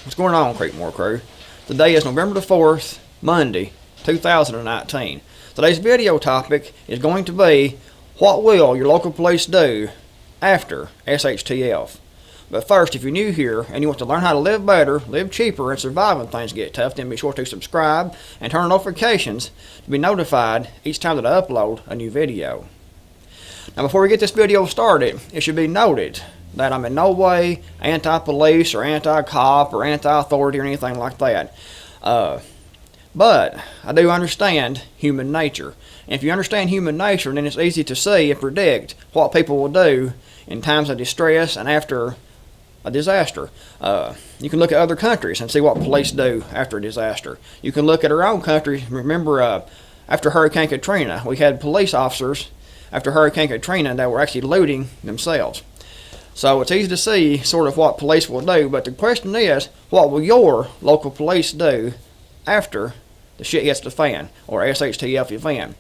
What's going on, Creekmore crew? Today is November the 4th, Monday, 2019. Today's video topic is going to be, what will your local police do after SHTF? But first, if you're new here and you want to learn how to live better, live cheaper, and survive when things get tough, then be sure to subscribe and turn on notifications to be notified each time that I upload a new video. Now, before we get this video started, it should be noted that I'm in no way anti-police or anti-cop or anti-authority or anything like that. But I do understand human nature. And if you understand human nature, then it's easy to see and predict what people will do in times of distress and after a disaster. You can look at other countries and see what police do after a disaster. You can look at our own country. Remember, after Hurricane Katrina, we had police officers after Hurricane Katrina that were actually looting themselves. So it's easy to see sort of what police will do, but the question is, what will your local police do after the shit hits the fan, or SHTF event?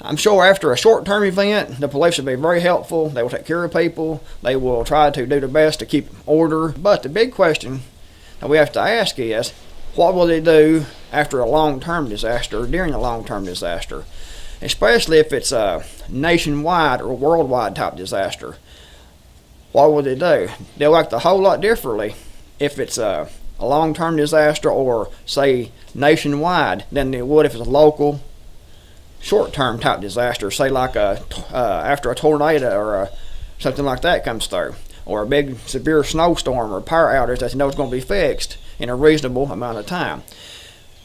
I'm sure after a short-term event, the police will be very helpful. They will take care of people. They will try to do their best to keep order. But the big question that we have to ask is, what will they do after a long-term disaster, or during a long-term disaster? Especially if it's a nationwide or worldwide type disaster. What will they do? They'll act a whole lot differently if it's a long-term disaster or, say, nationwide than they would if it's a local, short-term type disaster, say like after a tornado or something like that comes through, or a big severe snowstorm or power outage that you know is going to be fixed in a reasonable amount of time.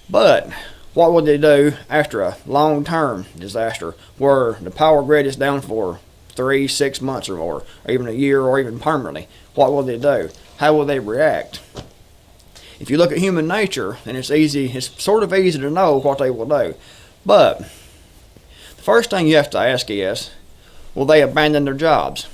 But what would they do after a long-term disaster where the power grid is down for 3-6 months or more, or even a year, or even permanently? What will they do? How will they react? If you look at human nature, then it's sort of easy to know what they will do. But the first thing you have to ask is, will they abandon their jobs?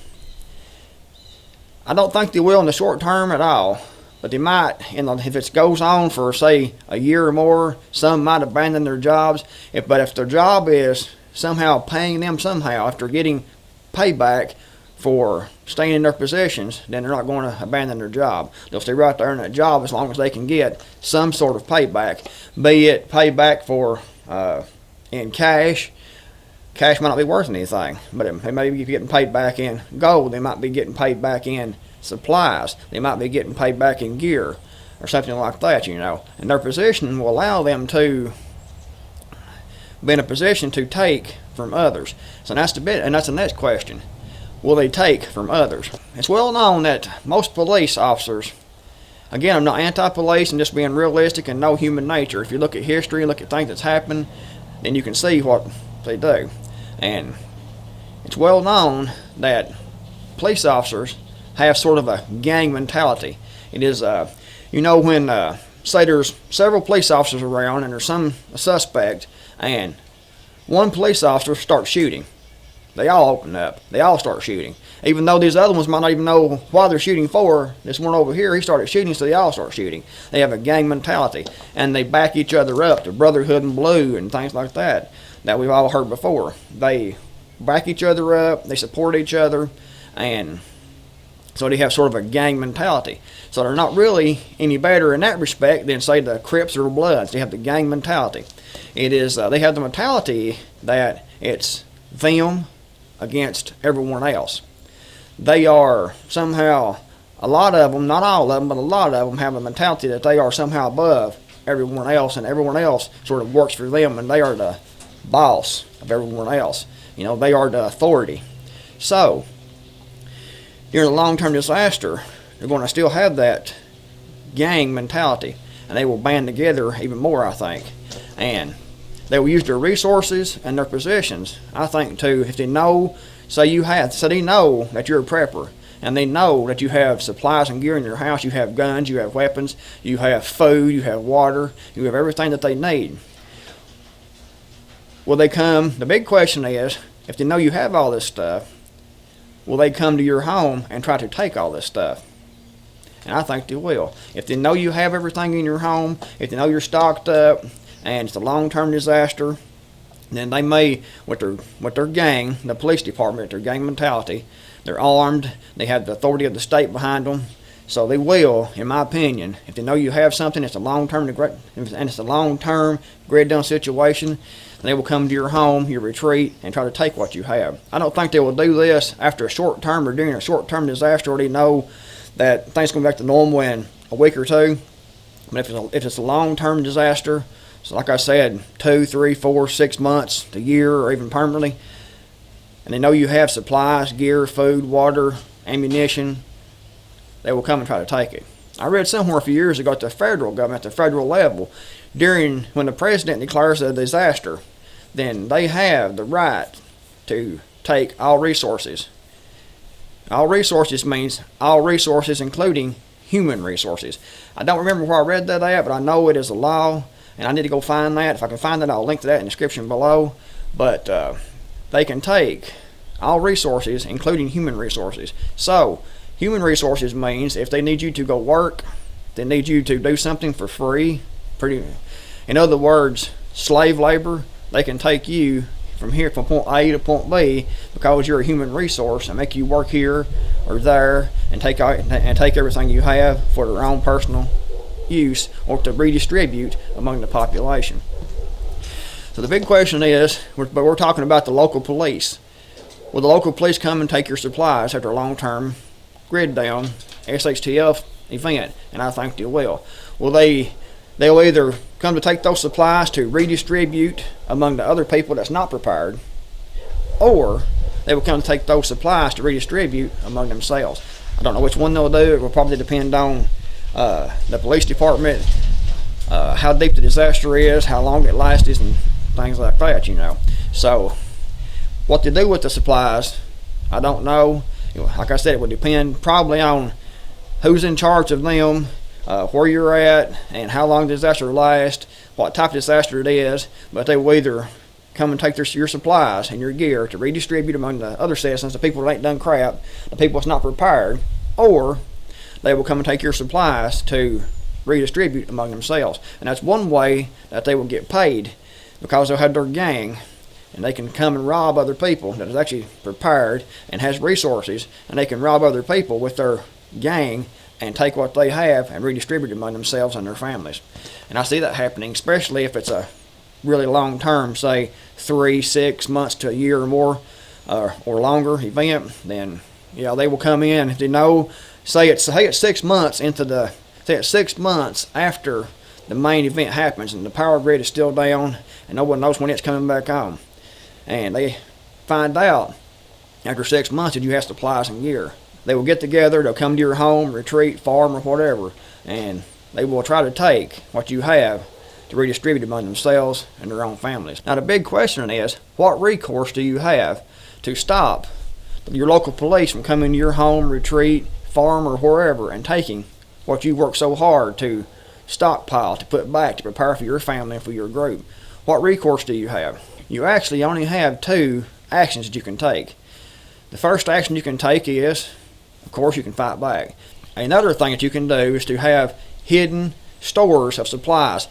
I don't think they will in the short term at all, but they might, if it goes on for, say, a year or more, some might abandon their jobs. But if their job is somehow paying them somehow after getting payback for staying in their positions, then they're not going to abandon their job. They'll stay right there in that job as long as they can get some sort of payback, be it payback for in cash. Cash might not be worth anything, but they may be getting paid back in gold. They might be getting paid back in supplies. They might be getting paid back in gear or something like that, And their position will allow them to be in a position to take from others. So that's the next question. Will they take from others? It's well known that most police officers, again, I'm not anti-police, I'm just being realistic and know human nature. If you look at history, look at things that's happened, then you can see what they do. And it's well known that police officers have sort of a gang mentality. It is, when, say there's several police officers around and there's some suspect, and one police officer starts shooting. They all open up. They all start shooting. Even though these other ones might not even know why they're shooting for. This one over here, he started shooting, so they all start shooting. They have a gang mentality, and they back each other up. The brotherhood in blue and things like that we've all heard before. They back each other up. They support each other, and so they have sort of a gang mentality. So they're not really any better in that respect than, say, the Crips or Bloods. They have the gang mentality. It is they have the mentality that it's them against everyone else. They are somehow, a lot of them, not all of them, but a lot of them have a mentality that they are somehow above everyone else, and everyone else sort of works for them, and they are the boss of everyone else. They are the authority. So during a long-term disaster, they're going to still have that gang mentality, and they will band together even more, I think. And they will use their resources and their positions, I think, too. If they know, they know that you're a prepper, and they know that you have supplies and gear in your house, you have guns, you have weapons, you have food, you have water, you have everything that they need. Will they come? The big question is, if they know you have all this stuff, will they come to your home and try to take all this stuff? And I think they will. If they know you have everything in your home, if they know you're stocked up, and it's a long-term disaster, then they may, with their gang, the police department, their gang mentality, they're armed, they have the authority of the state behind them, So they will, in my opinion, if they know you have something, it's a long-term and it's a long-term grid down situation, they will come to your home, your retreat, and try to take what you have. I don't think they will do this after a short term or during a short-term disaster, where they know that things come back to normal in a week or two. But if it's a long-term disaster, so like I said, 2, 3, 4, 6 months to a year, or even permanently, and they know you have supplies, gear, food, water, ammunition, they will come and try to take it. I read somewhere a few years ago at the federal government, at the federal level, when the president declares a disaster, then they have the right to take all resources. All resources means all resources, including human resources. I don't remember where I read that at, but I know it is a law, and I need to go find that. If I can find that, I'll link to that in the description below. But they can take all resources, including human resources. So human resources means if they need you to go work, they need you to do something for free. In other words, slave labor, they can take you from point A to point B because you're a human resource, and make you work here or there and take everything you have for their own personal use, or to redistribute among the population. So the big question is, we're talking about the local police. Will the local police come and take your supplies after a long-term grid down SHTF event? And I think they will. They'll either come to take those supplies to redistribute among the other people that's not prepared, or they will come to take those supplies to redistribute among themselves. I don't know which one they'll do. It will probably depend on the police department, how deep the disaster is, how long it lasted, and things like that, So what to do with the supplies, I don't know. Like I said, it would depend probably on who's in charge of them, where you're at, and how long the disaster lasts, what type of disaster it is. But they will either come and take your supplies and your gear to redistribute among the other citizens, the people that ain't done crap, the people that's not prepared, or they will come and take your supplies to redistribute among themselves. And that's one way that they will get paid, because they'll have their gang, and they can come and rob other people that is actually prepared and has resources, and they can rob other people with their gang and take what they have and redistribute it among themselves and their families. And I see that happening, especially if it's a really long term, say 3, 6 months to a year or more, or longer event. Then they will come in if they know. Say it's 6 months it's 6 months after the main event happens, and the power grid is still down, and no one knows when it's coming back on. And they find out after 6 months that you have supplies and gear. They will get together, they'll come to your home, retreat, farm, or whatever, and they will try to take what you have to redistribute among themselves and their own families. Now the big question is, what recourse do you have to stop your local police from coming to your home, retreat, farm, or wherever and taking what you worked so hard to stockpile, to put back, to prepare for your family and for your group? What recourse do you have? You actually only have 2 actions that you can take. The first action you can take is, of course, you can fight back. Another thing that you can do is to have hidden stores of supplies,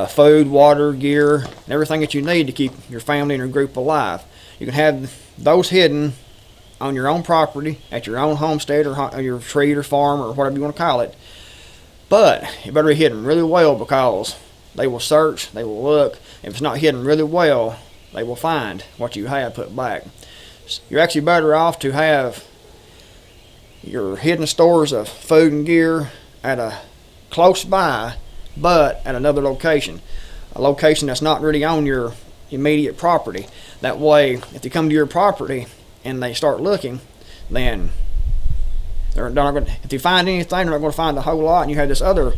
food, water, gear, and everything that you need to keep your family and your group alive. You can have those hidden on your own property, at your own homestead, or your retreat or farm, or whatever you want to call it. But it better be hidden really well, because they will search, they will look. If it's not hidden really well, they will find what you have put back. You're actually better off to have your hidden stores of food and gear at a close by, but at another location, a location that's not really on your immediate property. That way, if they come to your property and they start looking, then they're not going. If they find anything, they're not going to find a whole lot. And you have this other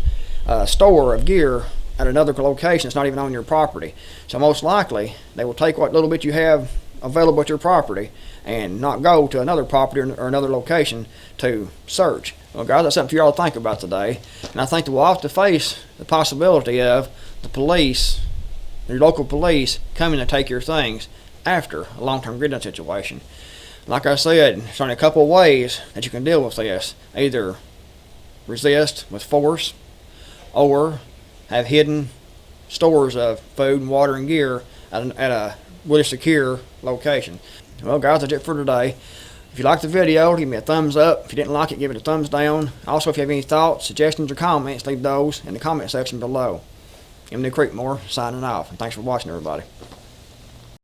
store of gear at another location that's not even on your property. So most likely, they will take what little bit you have available at your property and not go to another property or another location to search. Well, guys, that's something for y'all to think about today. And I think that we'll have to face the possibility of the police, your local police, coming to take your things after a long-term grid down situation. Like I said, there's only a couple of ways that you can deal with this. Either resist with force, or have hidden stores of food and water and gear at a really secure location. Well, guys, that's it for today. If you liked the video, give me a thumbs up. If you didn't like it, give it a thumbs down. Also, if you have any thoughts, suggestions, or comments, leave those in the comment section below. I'm Creekmore, signing off, and thanks for watching, everybody.